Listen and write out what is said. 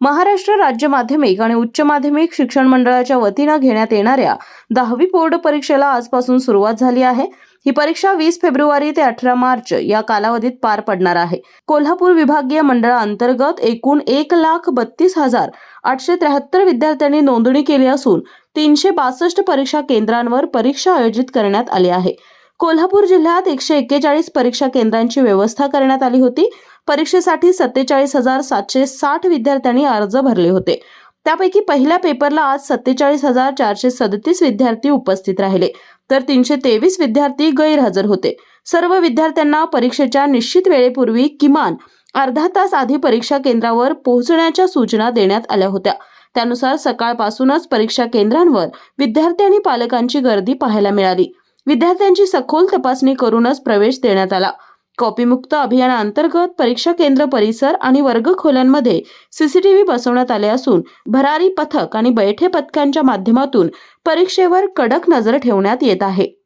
महाराष्ट्र राज्य माध्यमिक आणि उच्च माध्यमिक शिक्षण मंडळाच्या वतीनं घेण्यात येणाऱ्या 10वी बोर्ड परीक्षेला आजपासून सुरुवात झाली आहे। ही परीक्षा 20 फेब्रुवारी ते 18 मार्च या कालावधीत पार पडणार आहे। कोल्हापूर विभागीय मंडळाअंतर्गत एकूण 1,32,873 विद्यार्थ्यांनी नोंदणी केली असून 362 परीक्षा केंद्रांवर परीक्षा आयोजित करण्यात आली आहे। कोल्हापूर जिल्ह्यात 141 परीक्षा केंद्रांची व्यवस्था करण्यात आली होती। परीक्षेसाठी 47,760 विद्यार्थ्यांनी अर्ज भरले होते। त्यापैकी पहिल्या पेपरला आज 47,437 विद्यार्थी उपस्थित राहिले, तर 323 विद्यार्थी गैरहजर होते। सर्व विद्यार्थ्यांना परीक्षेच्या निश्चित वेळेपूर्वी किमान अर्धा तास आधी परीक्षा केंद्रावर पोहोचण्याच्या सूचना देण्यात आल्या होत्या। त्यानुसार सकाळपासूनच परीक्षा केंद्रांवर विद्यार्थी आणि पालकांची गर्दी पाहायला मिळाली। विद्यार्थ्यांची सखोल तपासणी करूनच प्रवेश देण्यात आला। कॉपीमुक्त अभियानाअंतर्गत परीक्षा केंद्र परिसर आणि वर्गखोल्यांमध्ये सीसीटीव्ही बसवण्यात आले असून भरारी पथक आणि बैठे पथकांच्या माध्यमातून परीक्षेवर कडक नजर ठेवण्यात येत आहे।